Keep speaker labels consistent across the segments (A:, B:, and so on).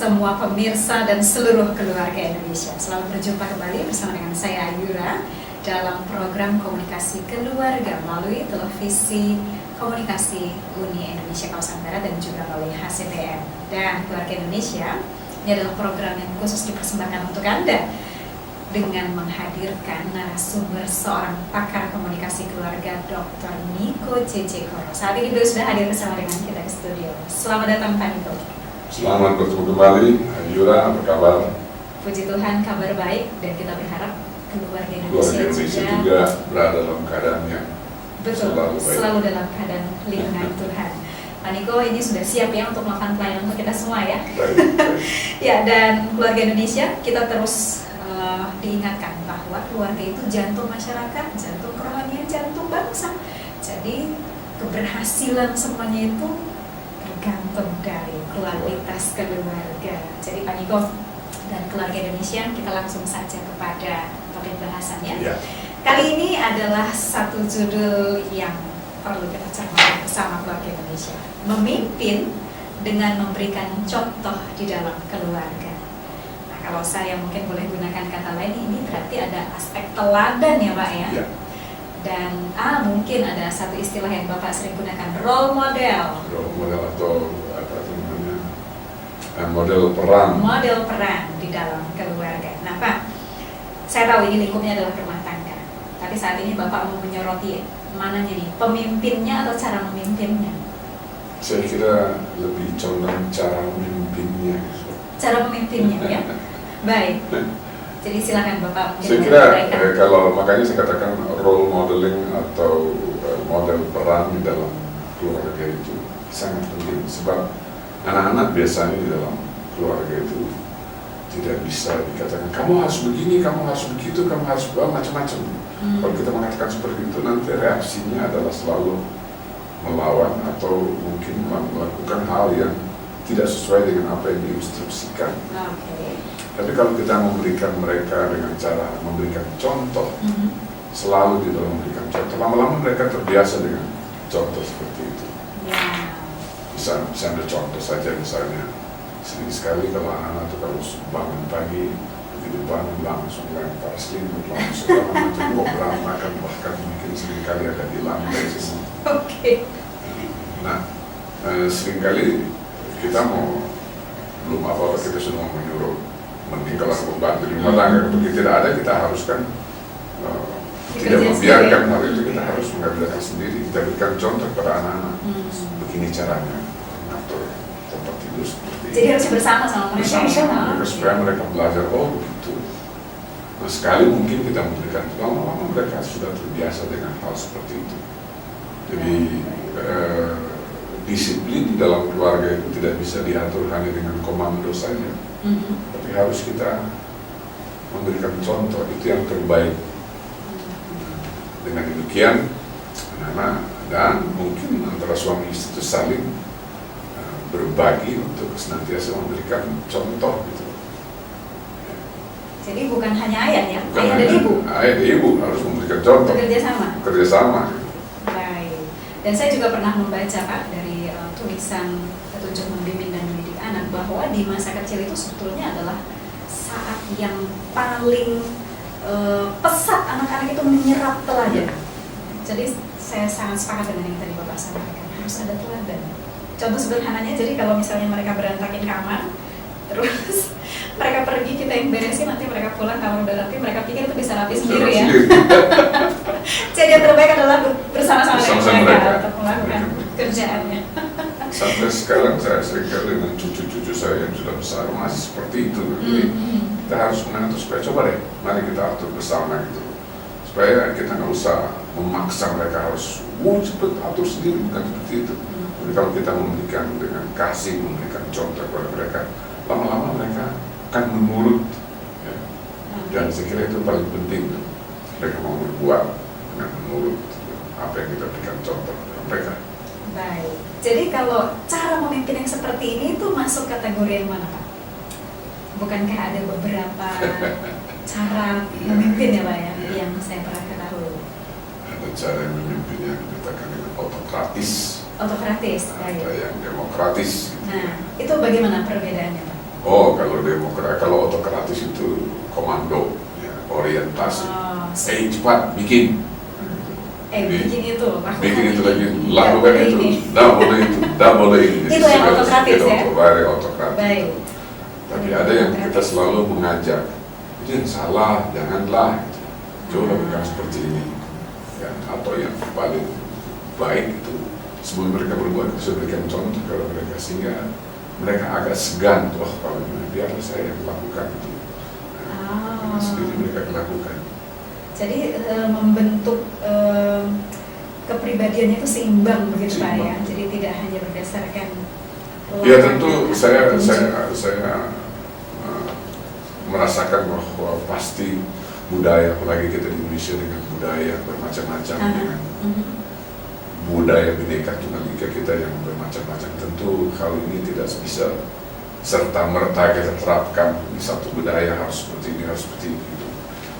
A: semua pemirsa dan seluruh keluarga Indonesia. Selamat berjumpa kembali bersama dengan saya Ayura dalam program komunikasi keluarga melalui televisi komunikasi Uni Indonesia Kawasan Barat dan juga melalui HCTM. Dan keluarga Indonesia, ini adalah program yang khusus dipersembahkan untuk Anda dengan menghadirkan narasumber seorang pakar komunikasi keluarga Dr. Niko JJ Koro. Saat ini beliau sudah hadir bersama dengan kita di studio. Selamat datang Pak Niko.
B: Selamat bertemu kembali, Ayura, apa kabar?
A: Puji Tuhan, kabar baik, dan kita berharap keluarga Indonesia
B: juga berada dalam keadaan yang
A: selalu dalam keadaan lindungan Tuhan. Pak Niko ini sudah siap ya untuk melakukan pelayanan untuk kita semua ya.
B: Baik.
A: Ya, dan keluarga Indonesia kita terus diingatkan bahwa keluarga itu jantung masyarakat, jantung kerohanian, jantung bangsa. Jadi keberhasilan semuanya itu tergantung dari kualitas keluarga. Jadi Pak Niko dan keluarga Indonesia, kita langsung saja kepada topik bahasannya.
B: Ya.
A: Kali ini adalah satu judul yang perlu kita cermati bersama keluarga Indonesia. Memimpin dengan memberikan contoh di dalam keluarga. Nah, kalau saya mungkin boleh gunakan kata lain, ini berarti ada aspek teladan ya Pak ya.
B: Ya.
A: Dan mungkin ada satu istilah yang Bapak sering gunakan, role model.
B: Role model atau apa namanya, model peran.
A: Model peran di dalam keluarga. Nah Pak, saya tahu ini lingkupnya adalah rumah tangga. Tapi saat ini Bapak mau menyoroti mananya nih, pemimpinnya atau cara memimpinnya?
B: Saya kira lebih condong cara memimpinnya.
A: Cara memimpinnya ya. Baik. Jadi silakan Bapak.
B: Saya kira kalau makanya saya katakan role modeling atau model peran di dalam keluarga itu sangat penting, sebab anak-anak biasanya di dalam keluarga itu tidak bisa dikatakan kamu harus begini, kamu harus begitu, kamu harus macam-macam. Kalau kita mengatakan seperti itu, nanti reaksinya adalah selalu melawan atau mungkin melakukan hal yang tidak sesuai dengan apa yang diinstruksikan.
A: Okay.
B: Tapi kalau kita memberikan mereka dengan cara memberikan contoh, selalu di dalam memberikan contoh, lama-lama mereka terbiasa dengan contoh seperti itu.
A: Yeah.
B: Bisa ambil contoh saja, misalnya sering sekali kalau anak-anak itu kalau bangun pagi, begitu bangun langsung lempar selimut, langsung macam kok berantakan, bahkan mungkin sering kali ada di lantai semua.
A: Okay.
B: Nah, sering kali kita belum apa-apa kita sudah mau menyuruh, mending kalau pembantu di rumah tangga, begitu tidak ada kita haruskan tidak membiarkan hal itu, kita harus mengambilkan sendiri, kita berikan contoh kepada anak-anak. Begini caranya mengatur tempat tidur seperti ini.
A: Jadi harus bersama sama mereka.
B: Bersama-sama mereka supaya mereka belajar, oh begitu. Nah sekali mungkin kita memberikan, lama-lama mereka sudah terbiasa dengan hal seperti itu. Jadi disiplin di dalam keluarga itu tidak bisa diatur hanya dengan komando saja, tapi harus kita memberikan contoh, itu yang terbaik. Dengan demikian, anak-anak dan mungkin antara suami istri itu saling berbagi untuk senantiasa memberikan contoh gitu.
A: Jadi bukan hanya ayah ya,
B: Bukan
A: ayah dan ibu.
B: Ayah dan ibu harus memberikan contoh. Kerjasama.
A: Baik. Dan saya juga pernah membaca Pak dari tulisan petunjuk membimbing dan mendidik anak bahwa di masa kecil itu sebetulnya adalah saat yang paling pesat anak-anak itu menyerap teladan. Jadi saya sangat sepakat dengan yang tadi Bapak sampaikan, harus ada teladan. Contoh sederhananya, jadi kalau misalnya mereka berantakin kamar, terus mereka pergi, kita yang beresin, nanti mereka pulang, kalau udah rapi mereka pikir itu bisa rapi sendiri ya. Jadi yang terbaik adalah bersama-sama dengan mereka untuk melakukan kerjaannya.
B: Sampai sekarang saya sering kali dengan cucu-cucu saya yang sudah besar masih seperti itu. Jadi kita harus mengatur supaya coba deh, mari kita atur bersama gitu, supaya kita nggak usah memaksa mereka harus cepet atur sendiri, bukan seperti itu. Jadi kalau kita memberikan dengan kasih, memberikan contoh kepada mereka, lama-lama mereka akan menurut ya. Dan saya kira itu paling penting, mereka mau berbuat dengan menurut apa yang kita berikan contoh kepada mereka.
A: Baik, jadi kalau cara memimpin yang seperti ini itu masuk kategori yang mana Pak? Bukankah ada beberapa cara memimpin ya Pak ya, yang saya pernah ketahui?
B: Ada cara memimpin yang dikatakan itu autokratis.
A: Autokratis,
B: ada yang demokratis gitu.
A: Nah, itu bagaimana perbedaannya Pak?
B: Oh, kalau otokratis itu komando, ya, orientasi. Cepat bikin.
A: Bikin itu,
B: bikin itu lagi, lakukan itu, dah boleh ini.
A: Itu yang otokratis ya?
B: Otokratis.
A: Baik.
B: Tapi ada yang kita selalu mengajak, itu yang salah, janganlah. Coba bukan seperti ini. Ya, atau yang paling baik itu sebelum mereka berbuat, kita berikan contoh kalau mereka, sehingga mereka agak segan. Oh, kalau biarlah saya yang melakukan itu. Nah, sendiri mereka lakukan.
A: Jadi membentuk kepribadiannya itu seimbang begitu Pak ya. Jadi tidak hanya berdasarkan.
B: Ya tentu saya merasakan bahwa pasti budaya, apalagi kita di Indonesia dengan budaya bermacam-macam, dengan budaya Bhinneka Tunggal Ika kita yang bermacam-macam, tentu hal ini tidak bisa serta merta kita terapkan di satu budaya harus seperti ini, harus seperti itu.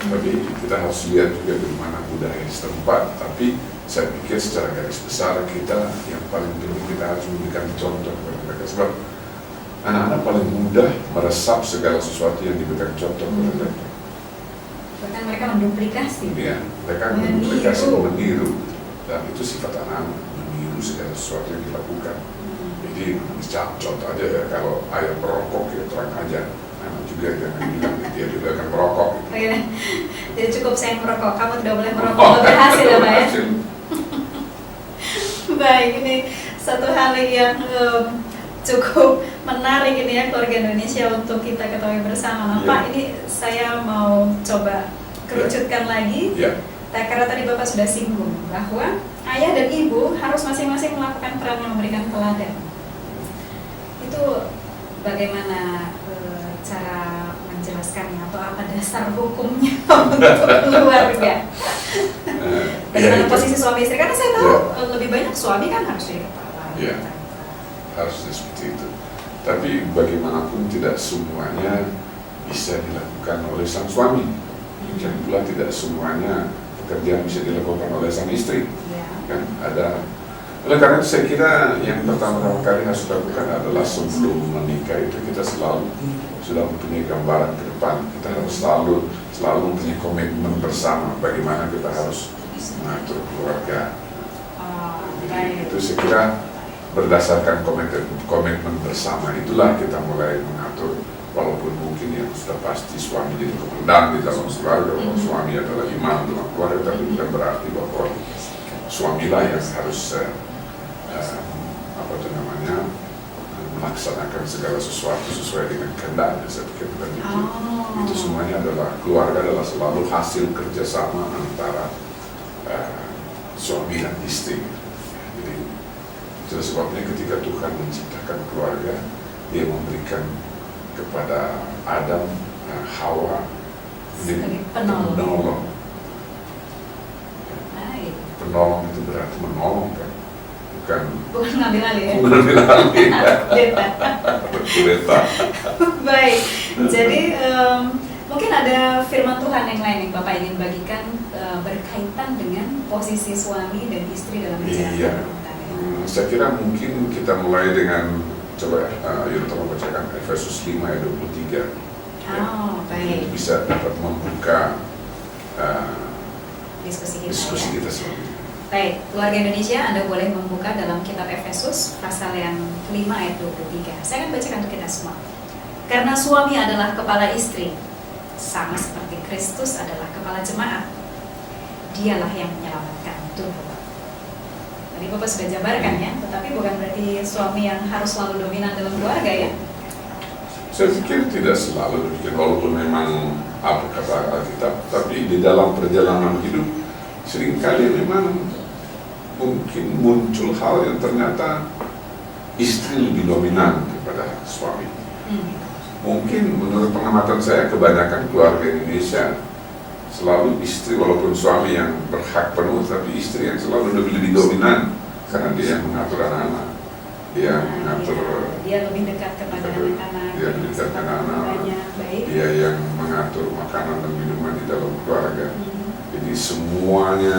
B: Tapi kita harus lihat juga bagaimana budaya setempat. Tapi saya pikir secara garis besar kita yang paling penting kita harus memberikan contoh kepada mereka, sebab anak-anak paling mudah meresap segala sesuatu yang diberikan contoh kepada mereka.
A: Bahkan mereka menduplikasi.
B: Ya, mereka menduplikasi, meniru, dan itu sifat anak-anak, meniru segala sesuatu yang dilakukan. Jadi contoh aja ya, kalau ayah merokok ya terang aja, anak juga jangan bilang dia juga akan merokok.
A: Jadi cukup saya merokok, kamu tidak boleh merokok, berhasil ya Pak ya. Baik, ini satu hal yang cukup menarik ini ya, keluarga Indonesia untuk kita ketahui bersama. Nah, Pak, ini saya mau coba kerucutkan lagi. Karena tadi Bapak sudah singgung bahwa ayah dan ibu harus masing-masing melakukan peran yang memberikan teladan. Itu bagaimana cara menjelaskannya atau apa dasar hukumnya untuk keluarga? Bagaimana posisi suami istri? Karena saya tahu lebih banyak suami kan harus jadi kepala.
B: Harusnya seperti itu. Tapi bagaimanapun tidak semuanya bisa dilakukan oleh sang suami. Demikian pula tidak semuanya pekerjaan bisa dilakukan oleh sang istri. Kan ada. Oleh karena itu saya kira yang pertama-tama kali harus dilakukan adalah sebelum menikah itu kita selalu sudah mempunyai gambaran ke depan. Kita harus selalu mempunyai komitmen bersama bagaimana kita harus mengatur keluarga. Jadi itu saya kira berdasarkan komitmen bersama itulah kita mulai mengatur, walaupun mungkin yang sudah pasti suami jadi komandan di dalam keluarga, suami adalah imam dalam keluarga, tapi bukan berarti bahwa suamilah yang harus melaksanakan segala sesuatu sesuai dengan kehendaknya. Saya pikir bukan itu. Itu semuanya adalah, keluarga adalah selalu hasil kerjasama antara suami dan istri. Jadi itu sebabnya ketika Tuhan menciptakan keluarga, Dia memberikan kepada Adam, Hawa
A: sebagai penolong.
B: Penolong itu berarti menolong kan, bukan
A: ngambil alih ya.
B: Ngambil alih.
A: Baik. Jadi mungkin ada firman Tuhan yang lain yang Bapak ingin bagikan berkaitan dengan posisi suami dan istri dalam menjalankan rumah tangga.
B: Saya kira mungkin kita mulai dengan coba Yunus membacakan Efesus 5 ayat 23.
A: Baik.
B: Bisa dapat membuka
A: diskusi
B: kita selanjutnya.
A: Baik, keluarga Indonesia, Anda boleh membuka dalam kitab Efesus pasal yang 5 ayat 23. Saya akan bacakan untuk kita semua. Karena suami adalah kepala istri, sama seperti Kristus adalah kepala jemaat. Dialah yang menyelamatkan tubuh. Tadi Bapak sudah jabarkan ya, tetapi bukan berarti suami yang harus selalu dominan dalam keluarga ya.
B: Saya pikir tidak selalu demikian, walaupun memang apa kata Alkitab, tapi di dalam perjalanan hidup seringkali memang mungkin muncul hal yang ternyata istri lebih dominan daripada suami. Mungkin menurut pengamatan saya kebanyakan keluarga Indonesia selalu istri, walaupun suami yang berhak penuh, tapi istri yang selalu lebih dominan karena dia yang mengatur anak-anak, dia mengatur,
A: dia lebih dekat kepada anak-anak,
B: dia lebih dekat dengan anak-anak, dia yang mengatur makanan dan minuman di dalam keluarga. Jadi semuanya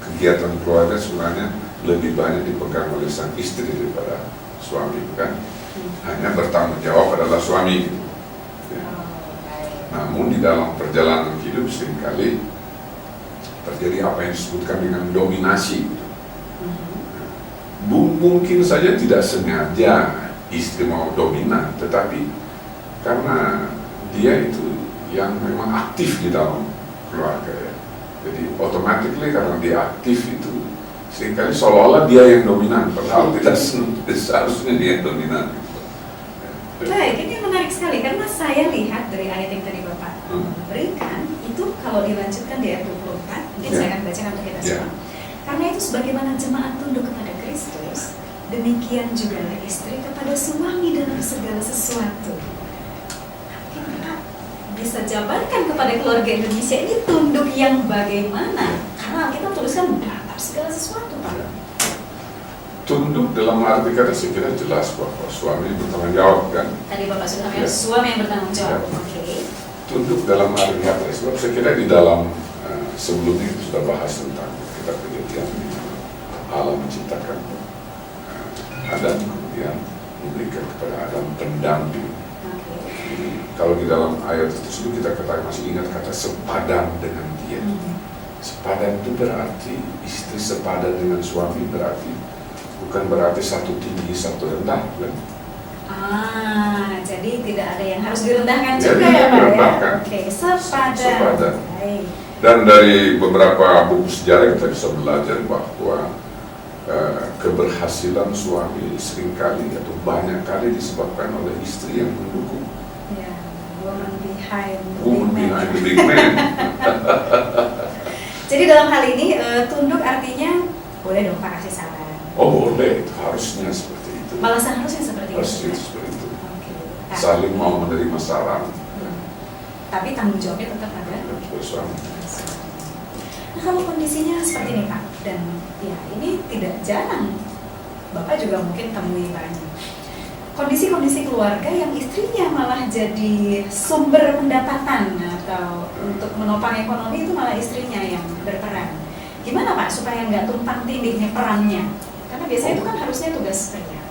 B: kegiatan keluarga sebenarnya lebih banyak dipegang oleh sang istri daripada suami, kan? hanya bertanggung jawab adalah suami. Ya. Namun di dalam perjalanan hidup seringkali terjadi apa yang disebutkan dengan dominasi. Mungkin saja tidak sengaja istri mau dominan, tetapi karena dia itu yang memang aktif di dalam keluarga ya. Jadi otomatis karena dia aktif itu seringkali seolah-olah dia yang dominan, padahal tidak seharusnya dia yang dominan.
A: Baik, ini menarik sekali karena saya lihat dari ayat yang tadi Bapak berikan itu kalau dilanjutkan di ayat 24, mungkin saya akan bacakan untuk kita semua. Karena itu sebagaimana jemaat tunduk kepada Kristus, demikian juga istri kepada suami dalam segala sesuatu. Bisa jabarkan kepada keluarga Indonesia ini tunduk yang bagaimana? Karena kita tuliskan atas segala sesuatu, Pak.
B: Tunduk dalam arti kata saya kira jelas bahwa suami bertanggung jawab kan.
A: Tadi Bapak sudah bilang suami yang bertanggung jawab. Oke.
B: Tunduk dalam arti kata sebab saya kira di dalam sebelumnya itu sudah bahas tentang kitab Kejadian Allah menciptakan Adam, kemudian memberikan kepada Adam pendamping. Kalau di dalam ayat tersebut kita masih ingat kata sepadan dengan dia. Sepadan itu berarti istri sepadan dengan suami, berarti bukan berarti satu tinggi satu rendah kan?
A: Jadi tidak ada yang harus direndahkan juga ya Pak ya? Oke, sepadan.
B: Dan dari beberapa buku sejarah kita bisa belajar bahwa keberhasilan suami seringkali atau banyak kali disebabkan oleh istri yang mendukung.
A: Woman behind
B: the big man.
A: Jadi dalam hal ini tunduk artinya boleh dong Pak kasih saran.
B: Oh boleh, itu harusnya seperti itu.
A: Malah seharusnya seperti
B: harusnya
A: itu.
B: Seperti itu.
A: Okay.
B: Saling mau menerima saran.
A: Tapi tanggung jawabnya tetap ada
B: suami.
A: Nah kalau kondisinya seperti ini Pak, dan ya ini tidak jarang, Bapak juga mungkin temui banyak kondisi-kondisi keluarga yang istrinya malah jadi sumber pendapatan atau untuk menopang ekonomi itu malah istrinya yang berperan. Gimana Pak supaya nggak tumpang tindihnya perannya? Karena biasanya itu kan harusnya tugas pria.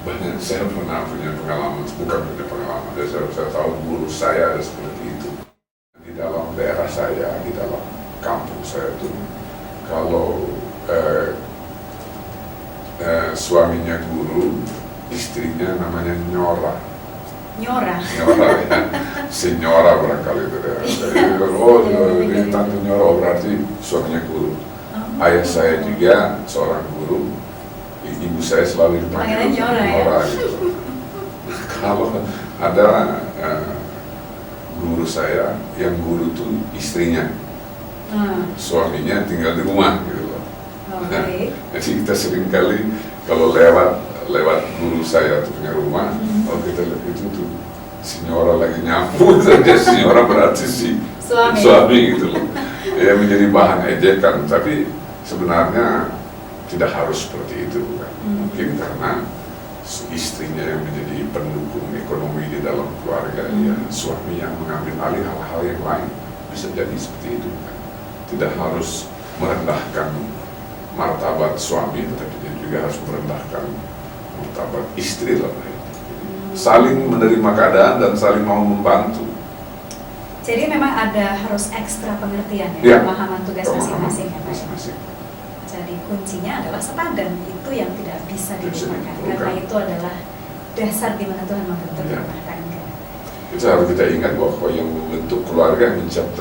B: Banyak, saya pernah punya pengalaman, bukan punya pengalaman, saya tahu guru saya ada seperti itu. Di dalam daerah saya, di dalam kampung saya itu, kalau suaminya guru, istrinya namanya Nyora.
A: Nyora
B: ya, Senyora barangkali itu ya. Jadi ini tante Nyora berarti suaminya guru. Ayah saya juga seorang guru, ibu saya selalu dipanggil Nyora gitu. Kalau ada guru saya yang guru itu istrinya, suaminya tinggal di rumah gitu loh. Jadi kita seringkali kalau lewat guru saya tuh punya rumah, kalau kita lihat itu tuh Sinyora lagi nyapu saja, Sinyora berarti si suami gitu loh. Ya menjadi bahan ejekan, tapi sebenarnya tidak harus seperti itu kan. Mungkin karena istrinya yang menjadi pendukung ekonomi di dalam keluarga, ya suami yang mengambil alih hal-hal yang lain, bisa jadi seperti itu kan. Tidak harus merendahkan martabat suami, tetapi dia juga harus merendahkan martabat istri lah. Saling menerima keadaan dan saling mau membantu.
A: Jadi memang ada harus ekstra pengertian ya, pemahaman tugas masing-masing ya Pak. Jadi kuncinya adalah sepadan, itu yang tidak bisa dilupakan karena itu adalah dasar di mana Tuhan membentuk rumah tangga.
B: Itu harus kita ingat bahwa yang membentuk keluarga,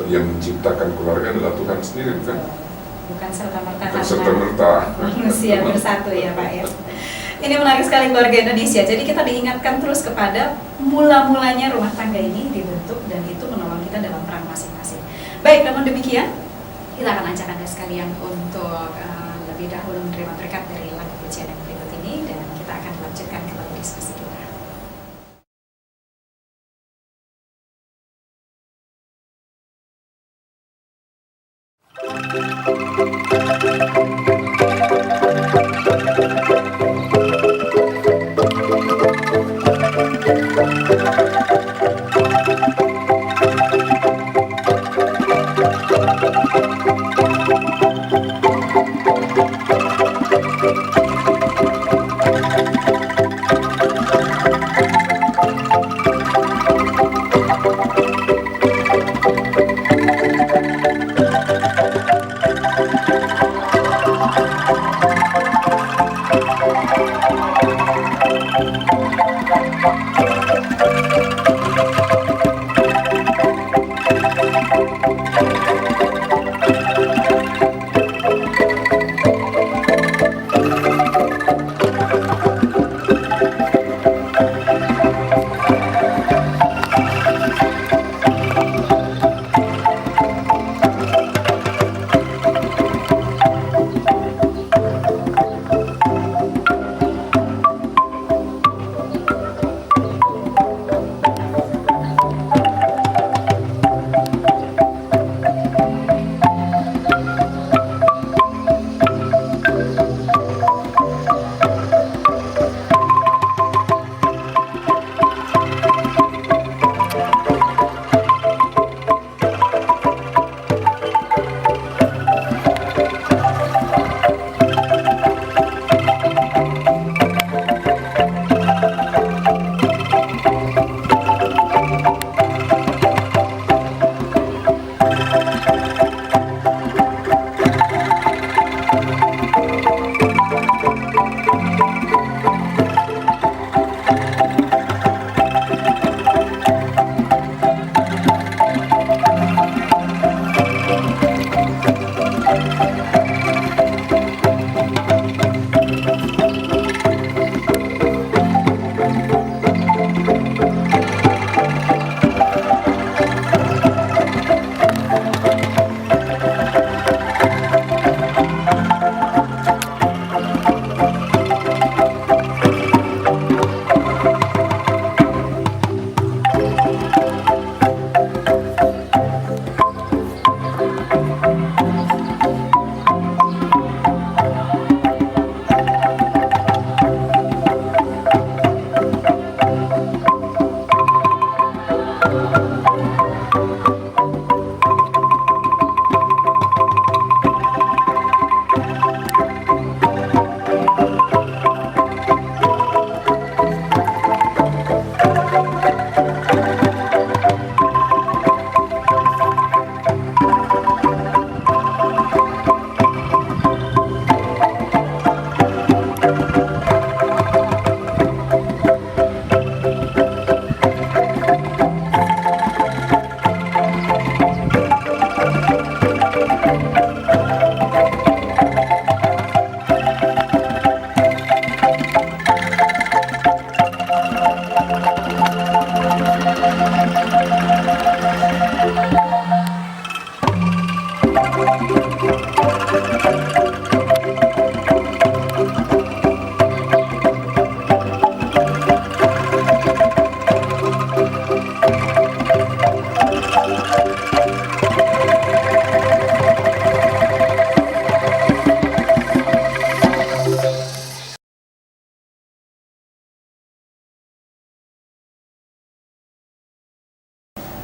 B: yang menciptakan keluarga adalah Tuhan sendiri, bukan?
A: Bukan serta-merta manusia bersatu ya Pak ya. Ini menarik sekali keluarga Indonesia. Jadi kita diingatkan terus kepada mula-mulanya rumah tangga ini dibentuk dan itu menolong kita dalam peran masing-masing. Baik, namun demikian kita akan ajak Anda sekalian untuk lebih dahulu menerima berkat dari lagu pujian yang berikut ini dan kita akan lanjutkan kembali diskusi kita.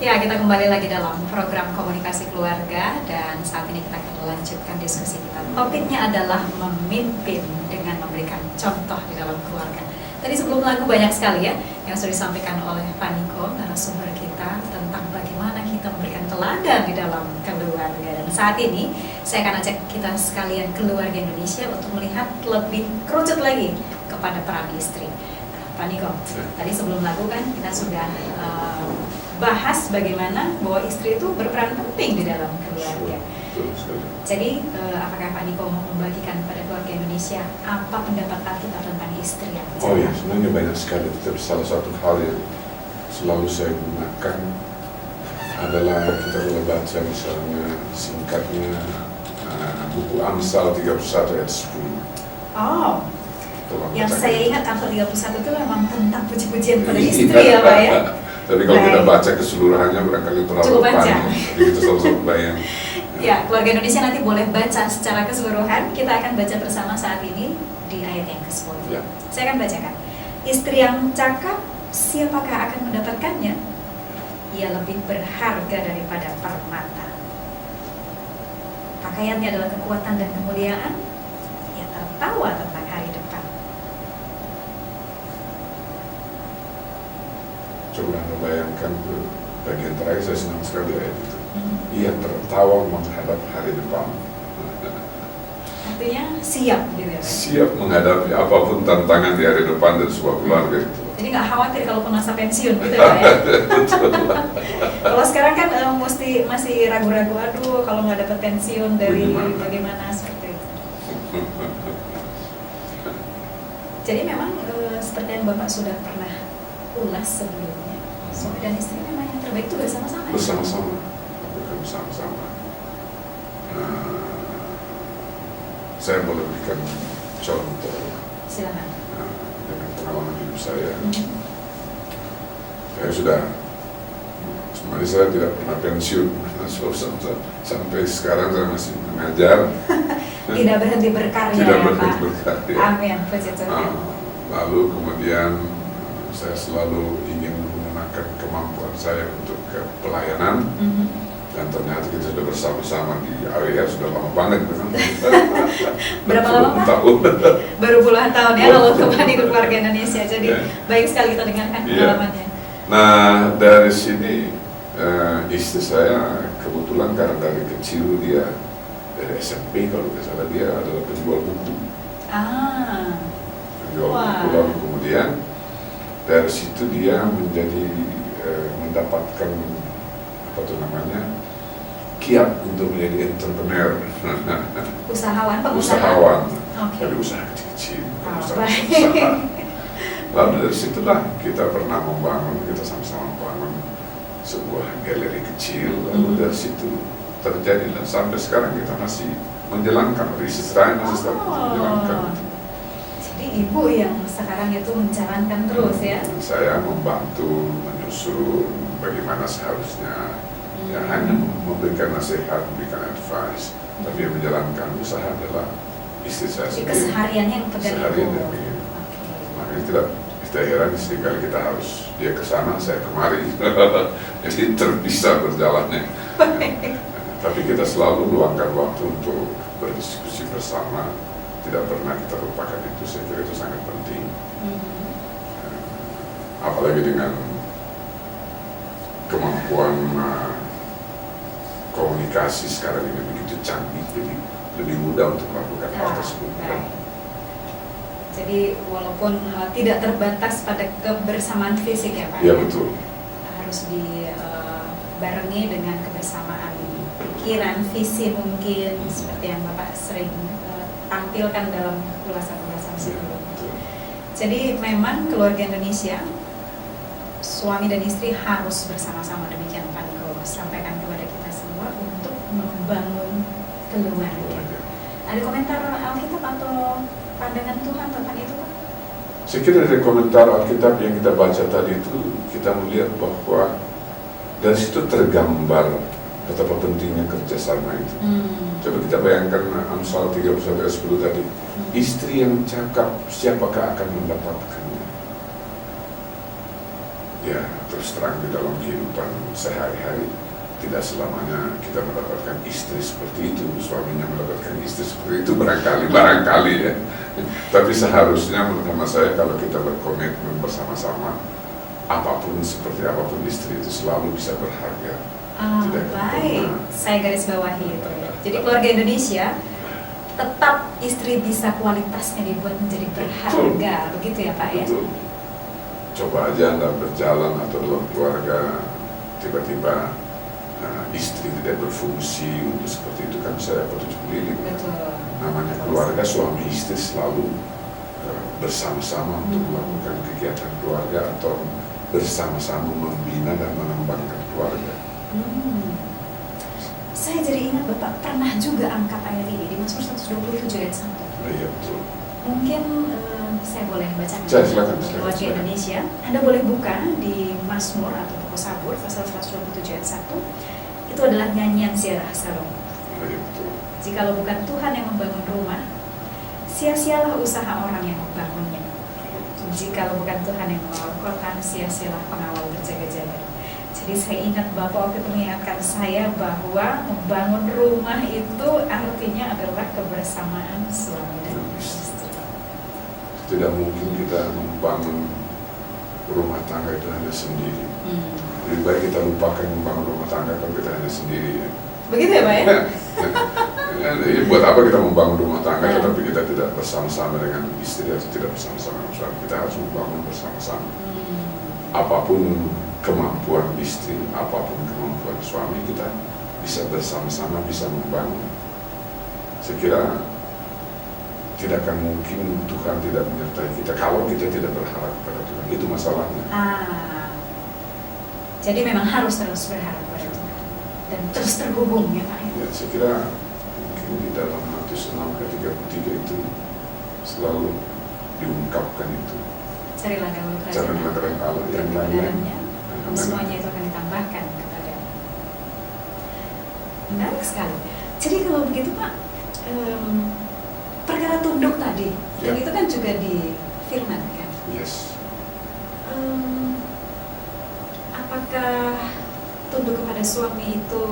A: Ya, kita kembali lagi dalam program komunikasi keluarga dan saat ini kita akan melanjutkan diskusi kita. Topiknya adalah memimpin dengan memberikan contoh di dalam keluarga. Tadi sebelum lagu banyak sekali ya yang sudah disampaikan oleh Pak Niko, narasumber kita, tentang bagaimana kita memberikan teladan di dalam keluarga. Dan saat ini saya akan ajak kita sekalian keluarga Indonesia untuk melihat lebih kerucut lagi kepada peran istri. Pak Niko, tadi sebelum lagu kan kita sudah bahas bagaimana bahwa istri itu berperan penting di dalam keluarga. Jadi apakah Pak Niko mau membagikan pada keluarga Indonesia apa pendapat kita tentang istri?
B: Oh ya, sebenarnya banyak sekali. Tapi salah satu hal yang selalu saya gunakan adalah kita boleh baca misalnya singkatnya buku Amsal 31 ayat 10.
A: Oh, yang saya ingat Amsal 31 itu memang tentang puji-pujian pada
B: Iya.
A: istri ya Pak ya?
B: Tapi kalau kita baca keseluruhannya barangkali terlalu
A: Cukup panjang.
B: Jadi kita selalu bayang.
A: Ya, keluarga Indonesia nanti boleh baca secara keseluruhan. Kita akan baca bersama saat ini di ayat yang ke-10.
B: Ya.
A: Saya akan bacakan. Istri yang cakap, siapakah akan mendapatkannya? Ia lebih berharga daripada permata. Pakaiannya adalah kekuatan dan kemuliaan. Ia tertawa tentang hari depan.
B: Coba Anda bayangkan ke bagian terakhir, saya senang sekali ayat itu. Ia tertawa menghadap hari depan.
A: Artinya siap gitu ya Pak?
B: Siap menghadapi apapun tantangan di hari depan dari sebuah keluarga itu.
A: Jadi nggak khawatir kalau masa pensiun gitu ya Pak ya? Kalau sekarang kan masih ragu-ragu, aduh kalau nggak dapat pensiun dari bagaimana seperti itu. Jadi memang seperti yang Bapak sudah pernah ulas sebelumnya, suami dan istri memang yang terbaik itu bersama-sama.
B: Bersama-sama, bukan bersama-sama. Saya boleh berikan contoh.
A: Silakan.
B: Dengan pengalaman hidup saya. Saya sudah, sebenarnya saya tidak pernah pensiun, sampai sekarang saya masih mengajar.
A: Tidak berhenti berkarya
B: Tidak
A: ya
B: berhenti
A: Pak.
B: berkarya.
A: Amin, puji Tuhan.
B: Lalu kemudian saya selalu ingin menggunakan kemampuan saya untuk ke pelayanan. Dan ternyata kita sudah bersama-sama di AWR sudah lama banget kan?
A: Berapa lama Pak?
B: Tahun.
A: Baru puluhan tahun ya kalau kembali ke keluarga Indonesia. Jadi baik sekali kita dengarkan pengalamannya.
B: Nah dari sini istri saya kebetulan karena dari kecil dia dari SMP kalau tidak salah dia adalah penjual buku. Penjual buku, lalu kemudian dari situ dia menjadi mendapatkan apa itu namanya kiat untuk menjadi entrepreneur.
A: Usahawan, pengusaha.
B: Usahawan.
A: Okay.
B: Dari usaha kecil, usaha.
A: Baik.
B: Lalu dari situlah kita pernah membangun, kita sama-sama membangun sebuah galeri kecil. Lalu dari situ terjadilah sampai sekarang kita masih menjalankan, istri saya masih tetap menjalankan.
A: Jadi ibu yang sekarang itu menjalankan terus ya?
B: Saya membantu, menyusun bagaimana seharusnya. Ya, hanya memberikan nasihat, memberikan advice, tapi yang menjalankan usaha adalah istri saya sendiri.
A: Kesehariannya yang pegang
B: Sehariannya
A: ibu.
B: begini.
A: Okay.
B: Makanya tidak heran seringkali kita harus dia ke sana, saya kemari. Jadi terpisah berjalannya. Tapi kita selalu luangkan waktu untuk berdiskusi bersama. Tidak pernah kita lupakan itu, saya kira itu sangat penting. Apalagi dengan kemampuan komunikasi sekarang ini begitu canggih, jadi lebih mudah untuk melakukan hal tersebut.
A: Jadi walaupun tidak terbatas pada kebersamaan fisik ya Pak?
B: Ya betul.
A: Harus dibarengi dengan kebersamaan pikiran, visi mungkin seperti yang Bapak sering tampilkan dalam ulasan-ulasan sebelumnya. Jadi memang keluarga Indonesia, suami dan istri harus bersama-sama, demikian Pak Niko sampaikan kepada kita semua untuk membangun keluarga. Ada komentar Alkitab atau pandangan Tuhan tentang itu, Pak?
B: Saya kira dari komentar Alkitab yang kita baca tadi itu, kita melihat bahwa dari situ tergambar betapa pentingnya kerjasama itu. Coba kita bayangkan Amsal 31 ayat 10 tadi. Istri yang cakap, siapakah akan mendapatkannya? Ya, terus terang di dalam kehidupan sehari-hari, tidak selamanya kita mendapatkan istri seperti itu, suaminya mendapatkan istri seperti itu, barangkali ya. Tapi seharusnya menurut saya kalau kita berkomitmen bersama-sama, apapun seperti apapun istri itu selalu bisa berharga.
A: Baik, saya garis bawahi itu ya. Jadi keluarga Indonesia tetap istri bisa kualitasnya dibuat menjadi berharga, begitu ya Pak ya?
B: Betul. Coba aja Anda berjalan atau dalam keluarga tiba-tiba istri tidak berfungsi untuk seperti itu, kan saya patut keliling.
A: Betul.
B: Namanya keluarga, suami istri selalu bersama-sama untuk melakukan kegiatan keluarga atau bersama-sama membina dan mengembangkan keluarga.
A: Saya jadi ingat Bapak pernah juga angkat ayat ini di Mazmur 127 ayat 1.
B: Iya betul.
A: Mungkin saya boleh bacakan
B: Silakan.
A: keluarga Indonesia. Anda boleh buka di Mazmur atau buku Sabur pasal 127 ayat 1. Itu adalah nyanyian ziarah Shalom.
B: Iya betul.
A: Jikalau bukan Tuhan yang membangun rumah, sia-sialah usaha orang yang membangunnya. Jikalau bukan Tuhan yang mengawal kota, sia-sialah pengawal berjaga-jaga. Jadi saya ingat Bapak waktu itu mengingatkan saya bahwa membangun rumah itu artinya adalah kebersamaan suami dan istri.
B: Tidak mungkin kita membangun rumah tangga itu hanya sendiri. Lebih baik kita lupakan membangun rumah tangga kalau kita hanya sendiri ya.
A: Begitu ya Pak ya?
B: Buat apa kita membangun rumah tangga tetapi kita tidak bersama-sama dengan istri atau tidak bersama-sama dengan suami. Kita harus membangun bersama-sama. Apapun kemampuan istri, apapun kemampuan suami, kita bisa bersama-sama bisa membangun. Saya kira tidak akan mungkin Tuhan tidak menyertai kita kalau kita tidak berharap pada Tuhan. Itu masalahnya.
A: Jadi memang harus terus berharap pada Tuhan dan terus terhubung ya Pak.
B: Ya, saya kira mungkin di dalam Matius 6 ayat 33 itu selalu diungkapkan itu.
A: Carilah dahulu kerajaan
B: Allah
A: dan
B: yang lain-lain.
A: Semuanya itu akan ditambahkan kepada. Menarik sekali. Jadi kalau begitu Pak, perkara tunduk tadi, dan itu kan juga difirmankan.
B: Yes.
A: Apakah tunduk kepada suami itu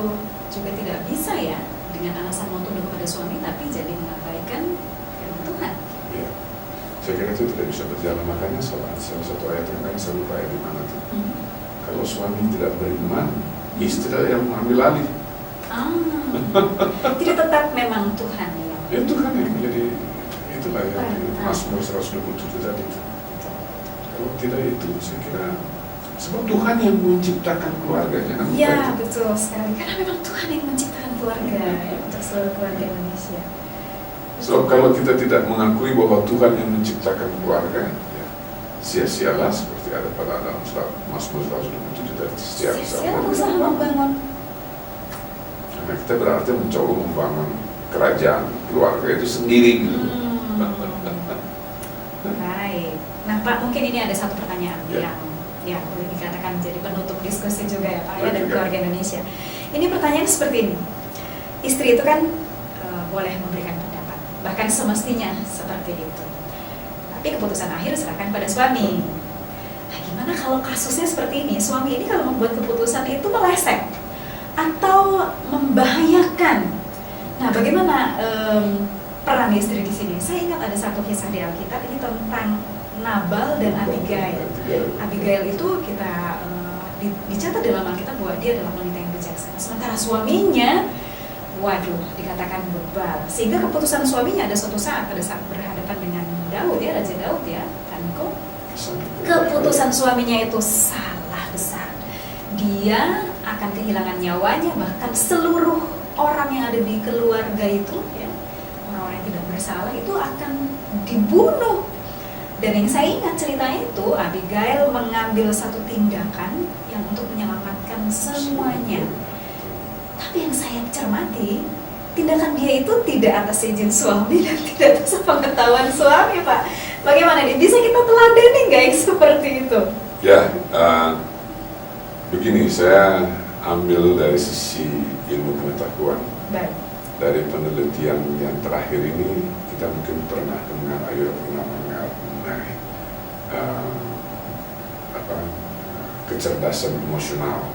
A: juga tidak bisa ya dengan alasan mau tunduk kepada suami tapi jadi mengabaikan firman Tuhan?
B: Ya. Saya kira itu tidak bisa berjalan, makanya salah satu ayat yang lain saya lupa di mana tuh. Kalau suami tidak beriman, istri yang mengambil alih.
A: Jadi tetap memang Tuhan yang.
B: Ya Tuhan yang menjadi itulah yang Mazmur 127 tadi. Kalau tidak itu, saya kira sebab Tuhan yang menciptakan keluarganya.
A: Iya betul sekali, karena memang Tuhan yang menciptakan keluarga untuk seluruh keluarga Indonesia.
B: So kalau kita tidak mengakui bahwa Tuhan yang menciptakan keluarga, ya, sia-sialah seperti ada pada dalam Mazmur 127 tadi.
A: Sia-sialah usaha membangun.
B: Karena kita berarti mencoba membangun kerajaan keluarga itu sendiri.
A: Baik. Nah Pak, mungkin ini ada satu pertanyaan yang boleh dikatakan menjadi penutup diskusi juga ya Pak ya dari keluarga Indonesia. Ini pertanyaan seperti ini. Istri itu kan boleh memberikan pendapat, bahkan semestinya seperti itu. Tapi keputusan akhir serahkan pada suami. Nah, gimana kalau kasusnya seperti ini? Suami ini kalau membuat keputusan itu meleset atau membahayakan. Nah, bagaimana peran istri di sini? Saya ingat ada satu kisah di Alkitab ini tentang Nabal dan Abigail. Abigail itu kita dicatat dalam Alkitab bahwa dia adalah wanita yang bijaksana. Sementara suaminya, waduh, dikatakan bebal. Sehingga keputusan suaminya ada suatu saat pada saat berhadapan dengan Daud ya, Raja Daud ya, Taniko. Keputusan suaminya itu salah besar. Dia akan kehilangan nyawanya, bahkan seluruh orang yang ada di keluarga itu, ya, orang-orang yang tidak bersalah itu akan dibunuh. Dan yang saya ingat cerita itu, Abigail mengambil satu tindakan yang untuk menyelamatkan semuanya. Tapi yang saya cermati, tindakan dia itu tidak atas izin suami dan tidak atas pengetahuan suami, Pak. Bagaimana nih? Bisa kita teladani nggak yang seperti itu?
B: Ya, begini, saya ambil dari sisi ilmu pengetahuan.
A: Baik.
B: Dari penelitian yang terakhir ini, kita mungkin pernah mengenai mengenai kecerdasan emosional.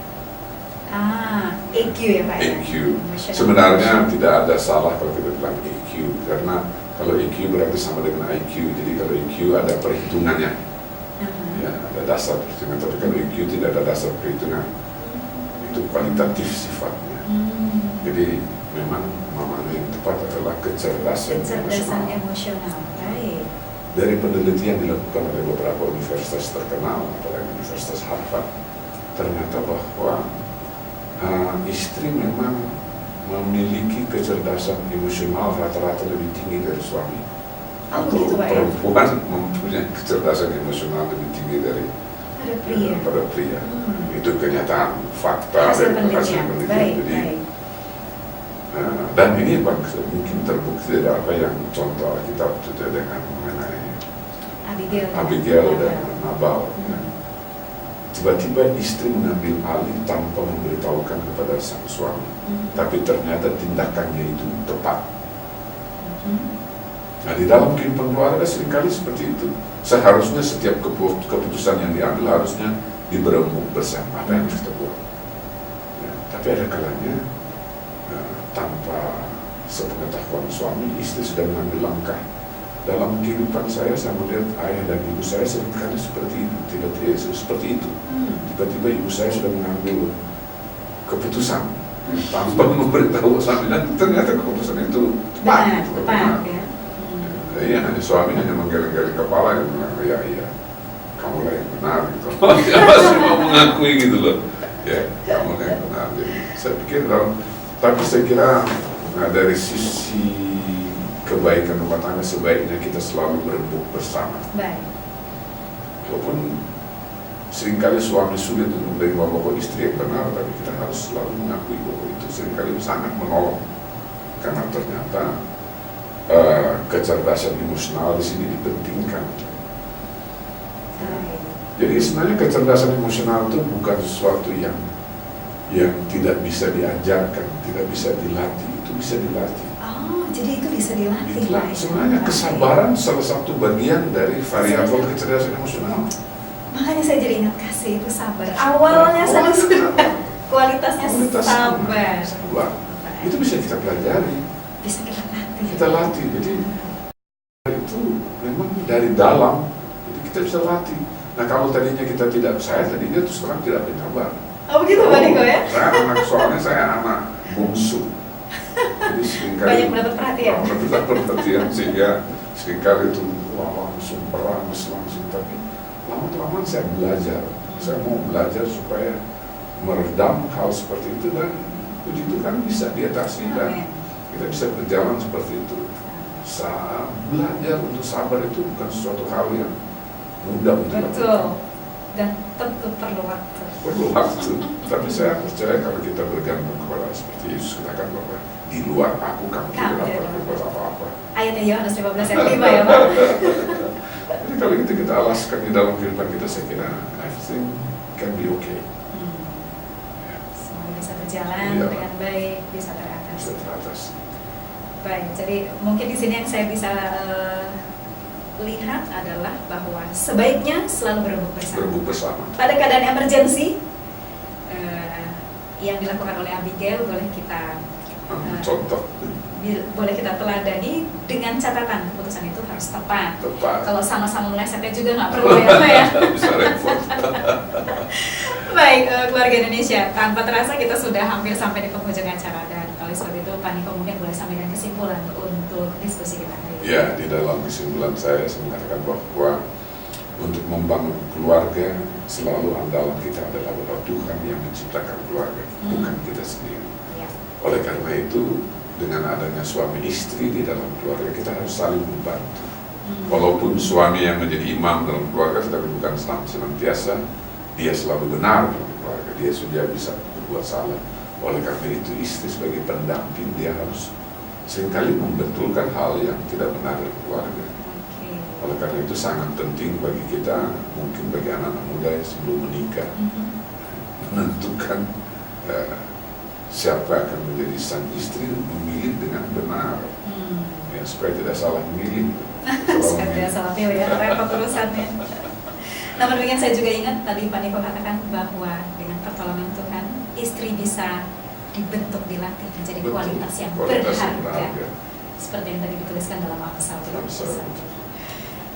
A: EQ ya Pak?
B: EQ.
A: Emotional
B: Sebenarnya
A: quotient.
B: tidak ada salah kalau kita bilang EQ, karena kalau EQ berarti sama dengan IQ. Jadi kalau EQ ada perhitungannya, ya ada dasar perhitungan. Tapi kalau EQ tidak ada dasar perhitungan, itu kualitatif sifatnya. Jadi memang namanya yang tepat adalah kecerdasan emosional.
A: Emosional. Baik.
B: Dari penelitian dilakukan oleh beberapa universitas terkenal, apalagi Universitas Harvard, ternyata bahwa istri memang memiliki kecerdasan emosional rata-rata lebih tinggi dari suami.
A: Gitu, Pak, ya?
B: Perempuan mempunyai kecerdasan emosional lebih tinggi pada pria. Itu kenyataan, fakta
A: Hasil
B: dan hasil
A: penelitian.
B: penelitian.
A: Baik,
B: Jadi,
A: baik.
B: dan ini mungkin terbukti dari apa yang contoh kita itu dengan mengenai Abigail dan Nabal. Ya. Tiba-tiba istri mengambil alih tanpa memberitahukan kepada sang suami, tapi ternyata tindakannya itu tepat. Nah, di dalam kehidupan keluarga seringkali seperti itu. Seharusnya setiap keputusan yang diambil harusnya diberembuk bersama apa yang kita buat. Ya, tapi ada kalanya tanpa sepengetahuan suami, istri sudah mengambil langkah. Dalam kehidupan saya melihat ayah dan ibu saya seringkali seperti itu, tiba-tiba seperti itu. Tiba-tiba ibu saya sudah mengambil keputusan tanpa memberitahu suami, dan ternyata keputusan itu tepat.
A: Tepat ya.
B: Iya, hanya suami hanya menggeleng-geleng kepala dan bilang, iya, kamu lah yang benar gitu. Dia masih mau mengakui gitu loh. Ya, kamu lah yang benar. Jadi saya pikir tapi saya kira dari sisi kebaikan rumah tangga sebaiknya kita selalu berembuk bersama.
A: Baik.
B: Walaupun seringkali suami sulit untuk menerima bahwa istri yang benar, tapi kita harus selalu mengakui bahwa itu seringkali sangat menolong, karena ternyata kecerdasan emosional di sini dipentingkan. Jadi sebenarnya kecerdasan emosional itu bukan sesuatu yang tidak bisa diajarkan, tidak bisa dilatih, itu bisa dilatih.
A: Jadi itu bisa dilatih.
B: Sebenarnya kesabaran salah satu bagian dari variabel kecerdasan emosional.
A: Makanya saya jadi ingat kasih itu sabar. Awalnya sudah kualitasnya sabar.
B: Itu bisa kita pelajari.
A: Bisa kita latih.
B: Kita latih. Jadi itu memang dari dalam. Jadi kita bisa latih. Nah kalau tadinya kita tidak, saya tadinya terus terang tidak penyabar.
A: Begitu Pak Niko ya?
B: Soalnya saya anak bungsu. Jadi
A: banyak mendapat perhatian.
B: Sehingga seringkali itu langsung beramus langsung. Tapi lama-lama saya belajar. Saya mau belajar supaya meredam hal seperti itu, dan puji Tuhan bisa diatasi dan kita bisa berjalan seperti itu. Belajar untuk sabar itu bukan sesuatu hal yang mudah untuk dilakukan.
A: Betul. Dan tentu perlu waktu.
B: Tapi saya percaya kalau kita bergantung kepada seperti Yesus katakan bahwa di luar aku kamu tidak dapat berbuat apa-apa.
A: Ayatnya Yohanes 15 ayat 5 ya Pak.
B: Jadi kalau itu kita alaskan di dalam kehidupan kita, saya kira everything can be okay.
A: Semuanya bisa berjalan dengan baik, bisa teratas.
B: Bisa teratas.
A: Baik, jadi mungkin di sini yang saya bisa lihat adalah bahwa sebaiknya selalu berembuk bersama. Pada keadaan emergensi yang dilakukan oleh Abigail boleh kita
B: contoh,
A: boleh kita teladani dengan catatan keputusan itu harus tepat. Kalau sama-sama melesetnya juga nggak perlu ya.
B: Bisa repot.
A: Baik, keluarga Indonesia, tanpa terasa kita sudah hampir sampai di penghujung acara, dan oleh sebab itu Pak Niko mungkin boleh sampaikan kesimpulan untuk diskusi kita hari ini.
B: Ya, di dalam kesimpulan saya mengatakan bahwa untuk membangun keluarga selalu andalan kita adalah bahwa Tuhan yang menciptakan keluarga, bukan kita sendiri.
A: Ya.
B: Oleh karena itu, dengan adanya suami istri di dalam keluarga, kita harus saling membantu. Walaupun suami yang menjadi imam dalam keluarga, tetapi bukan senantiasa dia selalu benar dalam keluarga. Dia sudah bisa berbuat salah. Oleh karena itu, istri sebagai pendamping dia harus seringkali membetulkan hal yang tidak benar di keluarga.
A: Oke.
B: Oleh karena itu sangat penting bagi kita, mungkin bagi anak-anak muda yang sebelum menikah, menentukan siapa akan menjadi sang istri, memilih dengan benar, ya, supaya tidak salah memilih.
A: Supaya tidak salah pilih ya, repot urusannya. Namun demikian saya juga ingat tadi Pak Niko katakan bahwa dengan pertolongan Tuhan, istri bisa dibentuk, dilatih menjadi
B: Betul,
A: kualitas yang
B: kualitas yang
A: berharga.
B: berharga.
A: Seperti yang tadi dituliskan dalam Amsal 31.
B: Amsal.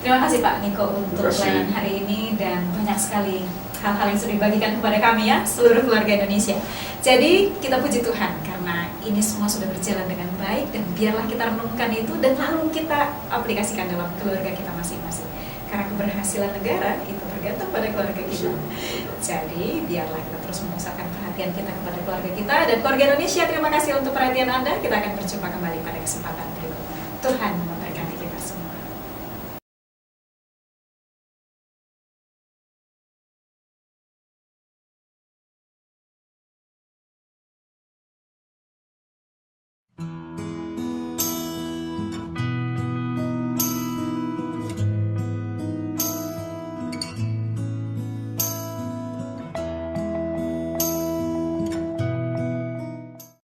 A: Terima kasih Pak Niko untuk
B: Terima kasih.
A: pelayanan hari ini, dan banyak sekali hal-hal yang sudah dibagikan kepada kami ya, seluruh keluarga Indonesia. Jadi kita puji Tuhan karena ini semua sudah berjalan dengan baik, dan biarlah kita renungkan itu dan lalu kita aplikasikan dalam keluarga kita masing-masing. Karena keberhasilan negara itu tergantung pada keluarga kita. Jadi biarlah kita terus memusatkan perhatian kita kepada keluarga kita. Dan keluarga Indonesia, terima kasih untuk perhatian Anda. Kita akan berjumpa kembali pada kesempatan berikutnya. Tuhan memberkati.